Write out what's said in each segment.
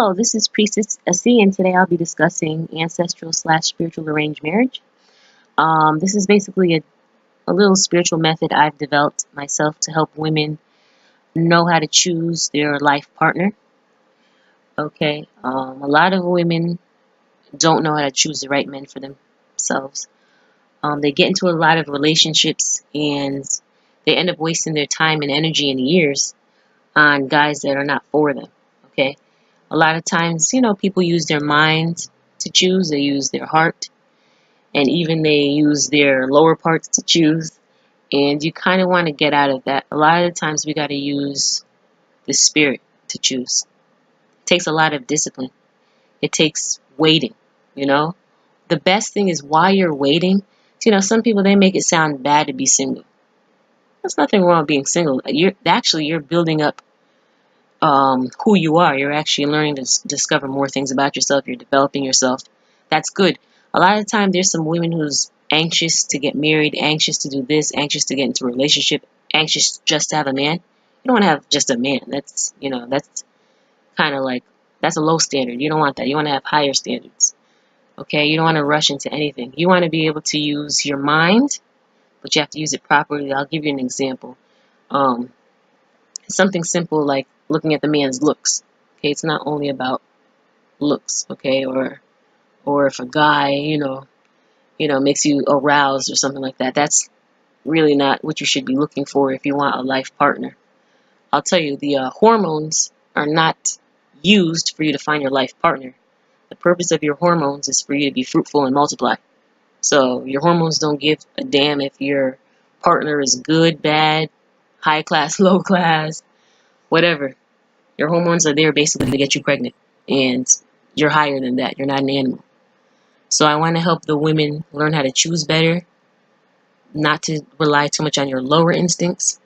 Hello, this is Priestess Esi, and today I'll be discussing ancestral slash spiritual arranged marriage. This is basically a little spiritual method I've developed myself to help women know how to choose their life partner. Okay, a lot of women don't know how to choose the right men for themselves. They get into a lot of relationships and they end up wasting their time and energy and years on guys that are not for them. Okay. A lot of times, people use their mind to choose. They use their heart, and even they use their lower parts to choose. And you kind of want to get out of that. A lot of the times, we got to use the spirit to choose. It takes a lot of discipline. It takes waiting. The best thing is while you're waiting. Some people, they make it sound bad to be single. There's nothing wrong with being single. You're building up who you are. You're actually learning to discover more things about yourself. You're developing yourself. That's good. A lot of the time, there's some women who's anxious to get married, anxious to do this, anxious to get into a relationship, anxious just to have a man. You don't want to have just a man. That's kind of like, that's a low standard. You don't want that. You want to have higher standards. Okay? You don't want to rush into anything. You want to be able to use your mind, but you have to use it properly. I'll give you an example. Something simple like looking at the man's looks. Okay, it's not only about looks, okay, or if a guy, makes you aroused or something like that. That's really not what you should be looking for if you want a life partner. I'll tell you, the hormones are not used for you to find your life partner. The purpose of your hormones is for you to be fruitful and multiply. So your hormones don't give a damn if your partner is good, bad, high class, low class, whatever. Your hormones are there basically to get you pregnant. And you're higher than that. You're not an animal. So I want to help the women learn how to choose better, not to rely too much on your lower instincts,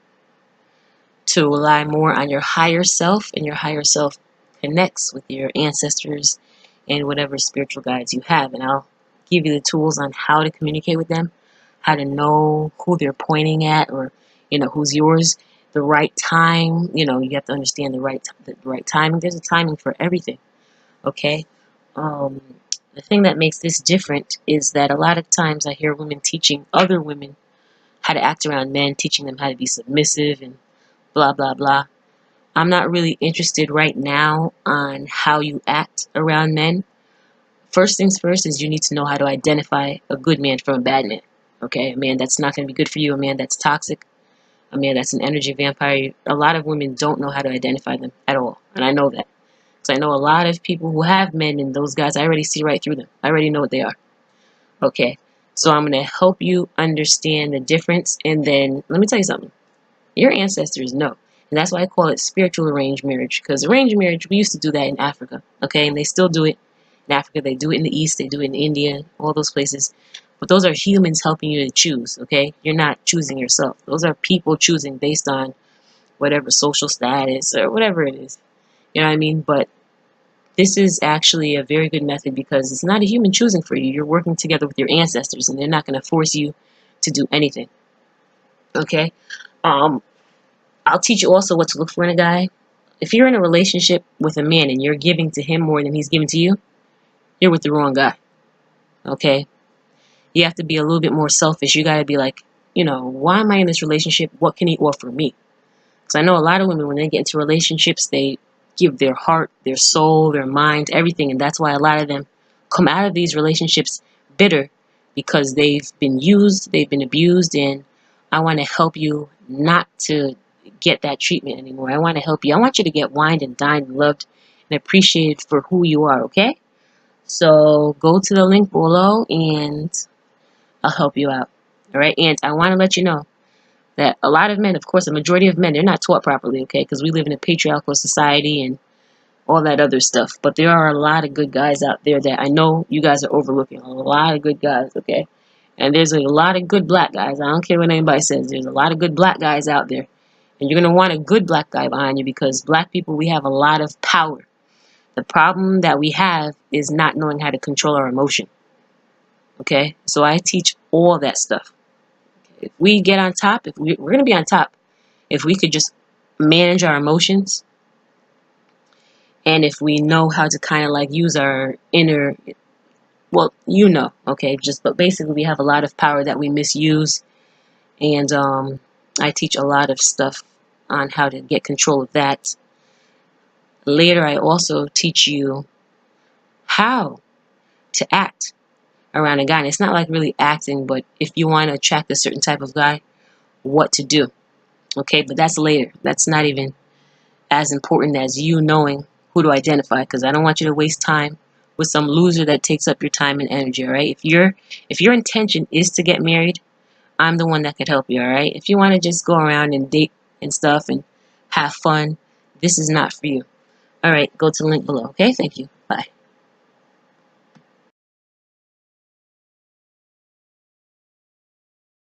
to rely more on your higher self, and your higher self connects with your ancestors and whatever spiritual guides you have. And I'll give you the tools on how to communicate with them, how to know who they're pointing at, or who's yours, the right time. You have to understand the right timing. There's a timing for everything. Okay. The thing that makes this different is that a lot of times I hear women teaching other women how to act around men, teaching them how to be submissive and blah blah blah. I'm not really interested right now on how you act around men. First things first is you need to know how to identify a good man from a bad man. Okay, a man that's not going to be good for you, a man that's toxic, a man that's an energy vampire. A lot of women don't know how to identify them at all, and I know that. So I know a lot of people who have men, and those guys, I already see right through them. I already know what they are. Okay, so I'm going to help you understand the difference, and then let me tell you something. Your ancestors know. And that's why I call it spiritual arranged marriage. Because arranged marriage, we used to do that in Africa. Okay, and they still do it in Africa. They do it in the East. They do it in India, all those places. But those are humans helping you to choose. Okay, you're not choosing yourself. Those are people choosing based on whatever social status or whatever it is. You know what I mean? But this is actually a very good method because it's not a human choosing for you. You're working together with your ancestors, and they're not going to force you to do anything. Okay? I'll teach you also what to look for in a guy. If you're in a relationship with a man and you're giving to him more than he's giving to you, you're with the wrong guy. Okay? You have to be a little bit more selfish. You got to be like, why am I in this relationship? What can he offer me? Because I know a lot of women, when they get into relationships, they give their heart, their soul, their mind, everything. And that's why a lot of them come out of these relationships bitter because they've been used, they've been abused. And I want to help you not to get that treatment anymore. I want to help you. I want you to get wined and dined and loved and appreciated for who you are, okay? So go to the link below and I'll help you out. All right? And I want to let you know that a lot of men, of course, a majority of men, they're not taught properly, okay? Because we live in a patriarchal society and all that other stuff. But there are a lot of good guys out there that I know you guys are overlooking. A lot of good guys, okay? And there's a lot of good black guys. I don't care what anybody says. There's a lot of good black guys out there. And you're going to want a good black guy behind you because black people, we have a lot of power. The problem that we have is not knowing how to control our emotion. Okay? So I teach all that stuff. If we get on top, we're going to be on top. If we could just manage our emotions And if we know how to kind of like use our inner, well, okay, but basically we have a lot of power that we misuse. And I teach a lot of stuff on how to get control of that. Later, I also teach you how to act around a guy. And it's not like really acting, but if you want to attract a certain type of guy, what to do. Okay, but that's later. That's not even as important as you knowing who to identify, because I don't want you to waste time with some loser that takes up your time and energy. All right, if your intention is to get married, I'm the one that could help you. All right, if you want to just go around and date and stuff and have fun, this is not for you. All right, go to the link below. Okay, thank you.